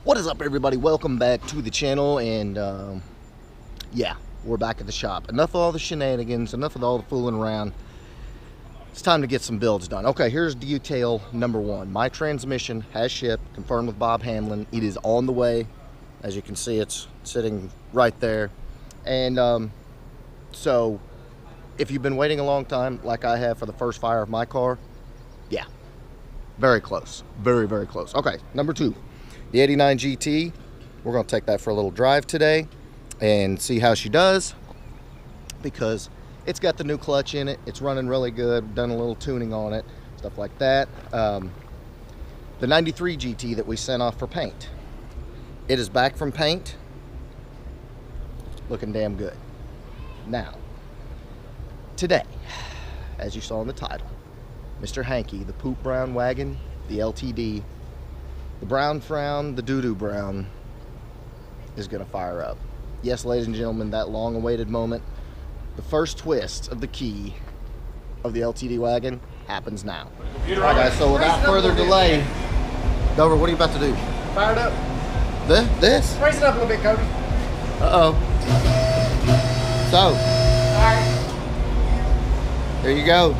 What is up, everybody? Welcome back to the channel, and yeah, we're back at the shop. Enough of all the shenanigans, enough of all the fooling around. It's time to get some builds done. Okay, here's detail number one. My transmission has shipped, confirmed with Bob Hamlin. It is on the way. As you can see, it's sitting right there. And so if you've been waiting a long time, like I have for the first fire of my car, yeah, very close. Very, very close. Okay, number two. The 89 GT, we're going to take that for a little drive today and see how she does, because it's got the new clutch in it. It's running really good. We've done a little tuning on it, stuff like that. The 93 GT that we sent off for paint, it is back from paint, looking damn good. Now, today, as you saw in the title, Mr. Hankey, the poop brown wagon, the LTD, the brown frown, the doo-doo brown, is going to fire up. Yes, ladies and gentlemen, that long-awaited moment, the first twist of the key of the LTD wagon happens now. All right, guys, so without further delay, Dover, what are you about to do? Fire it up. This? Raise it up a little bit, Cody. Uh-oh. So, All right. there you go.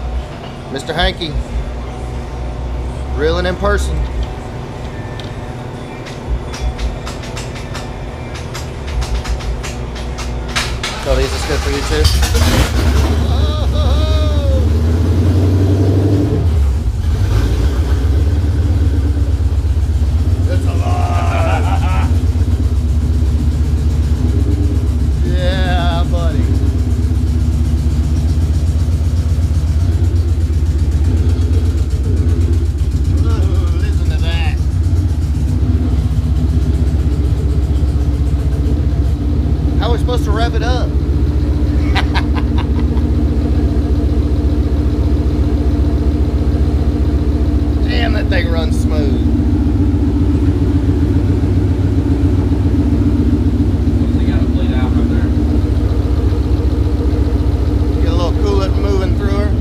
Mr. Hankey, reeling in person. Cody, is this good for you too? It's a lot. Yeah, buddy. Ooh, listen to that. How are we supposed to rev it up? Damn, that thing runs smooth. They got to bleed out right there. Get a little coolant moving through her.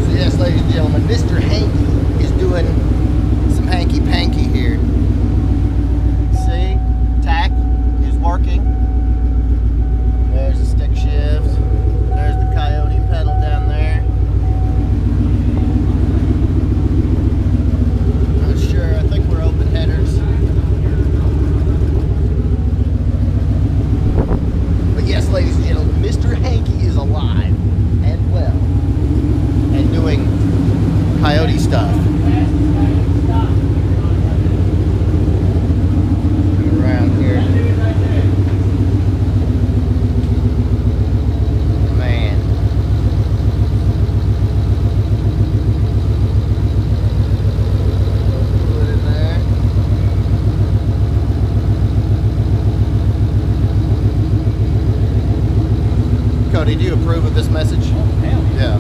So yes, ladies and gentlemen, Mr. Hankey is doing some hanky-panky here. See, tack is working. There's the stick shift. There's the coyote pedal down there. Not sure, I think we're open headers. But yes, ladies and gentlemen, Mr. Hankey is alive and well and doing coyote stuff. Around here. Man. Put it in there. Cody, do you approve of this message? Hell Yeah.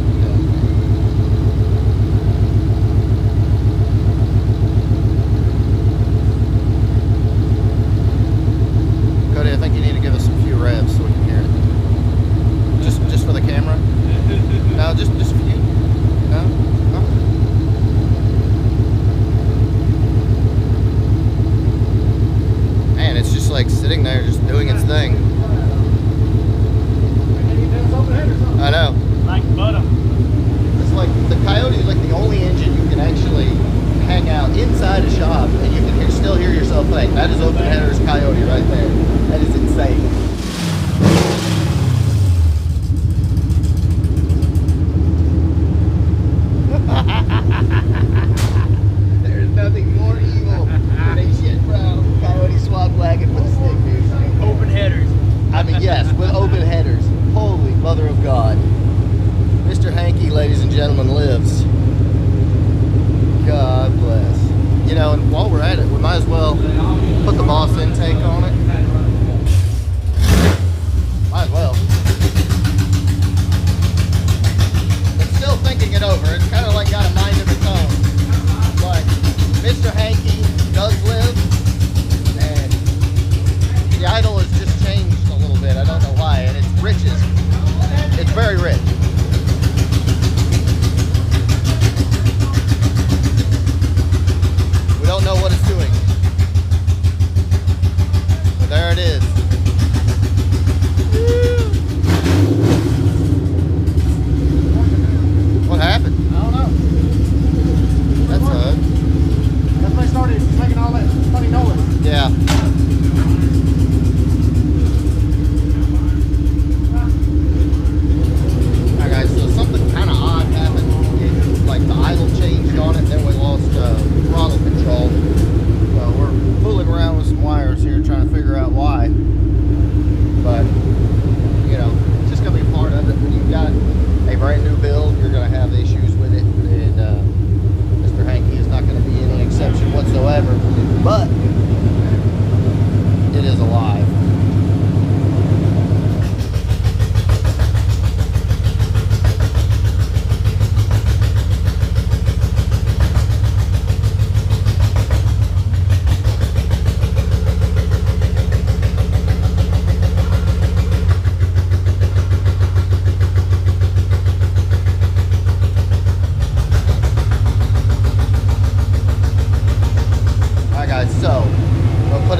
Cody, I think you need to give us a few revs so we can hear it. Just for the camera? No, just for you? No? No? Man, it's just like sitting there just doing its thing. I know. Like butter. It's like the Coyote is like the only engine you can actually hang out inside a shop and you can still hear yourself think. That is open headers Coyote right there. That is insane. There's nothing more evil than a shit brown Coyote swap wagon with a stick, dude. Open headers. I mean, yes, with open headers. Holy mother of God. Mr. Hankey, ladies and gentlemen, lives. God bless. You know, and while we're at it, we might as well put the Moss intake on it. Might as well. But still thinking it over. It's kind of like got a mind of its own. But Mr. Hankey does live, and the idol has just changed a little bit. I don't know why, and it's riches. It's very rich.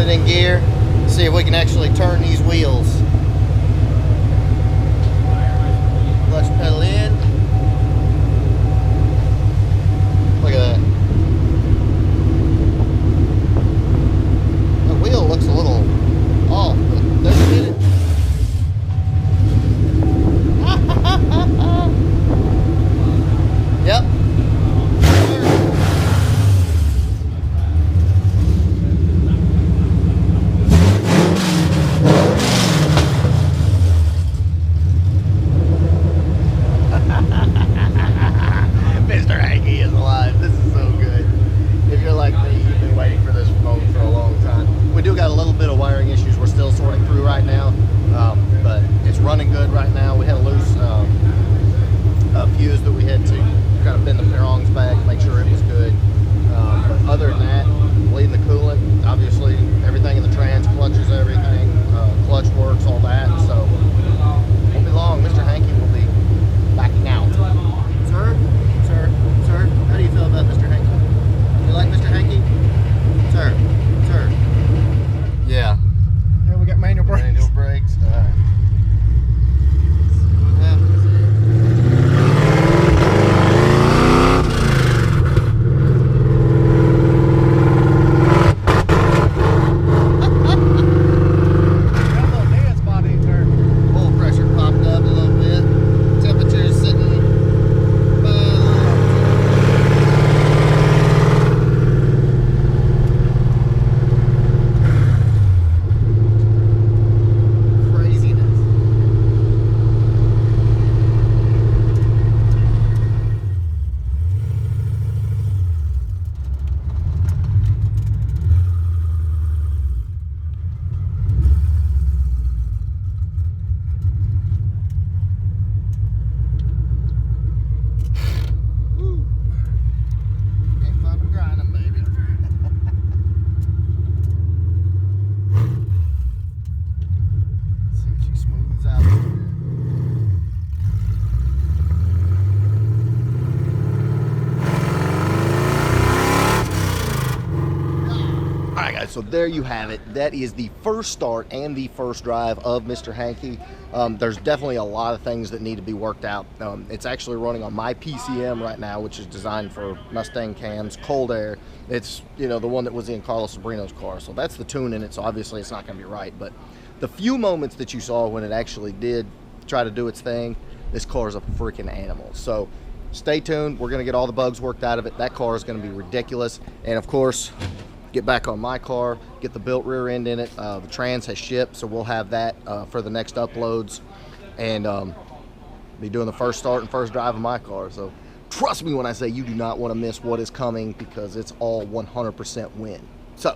it in gear. See if we can actually turn these wheels. Clutch pedal in. Look at that. The wheel looks a little off, but doesn't hit it. Yep. Mr. Hankey is alive. This is so good. If you're like me, you've been waiting for this moment for a long time. We do got a little bit of wiring issues we're still sorting through right now, but it's running good right now. We had a loose fuse that we had to kind of bend the prongs back, make sure it was good. But other than that, bleeding the coolant, obviously everything in the trans, clutches, everything, clutch works, all that. So won't be long. Mr. Hankey will be backing out. Sir, how do you feel about Mr. Hankey? You like Mr. Hankey? Sir. Yeah. Yeah, we got manual brakes. Manual brakes. All right. See what happens. Got a little dead spot in there. Oil pressure popped up a little bit. Temperature is sitting craziness. Woo. Ain't fun to grind 'em, baby. See if she smooths out. Alright guys, so there you have it. That is the first start and the first drive of Mr. Hankey. There's definitely a lot of things that need to be worked out. It's actually running on my PCM right now, which is designed for Mustang cams, cold air. It's, the one that was in Carlos Sobrino's car. So that's the tune in it, so obviously it's not going to be right. But the few moments that you saw when it actually did try to do its thing, this car is a freaking animal. So stay tuned. We're going to get all the bugs worked out of it. That car is going to be ridiculous. And of course, get back on my car, get the built rear end in it. The trans has shipped, so we'll have that for the next uploads, and be doing the first start and first drive of my car. So trust me when I say you do not want to miss what is coming, because it's all 100% win. So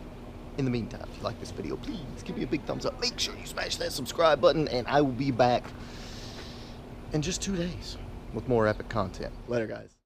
in the meantime, if you like this video, please give me a big thumbs up. Make sure you smash that subscribe button, and I will be back in just 2 days with more epic content. Later, guys.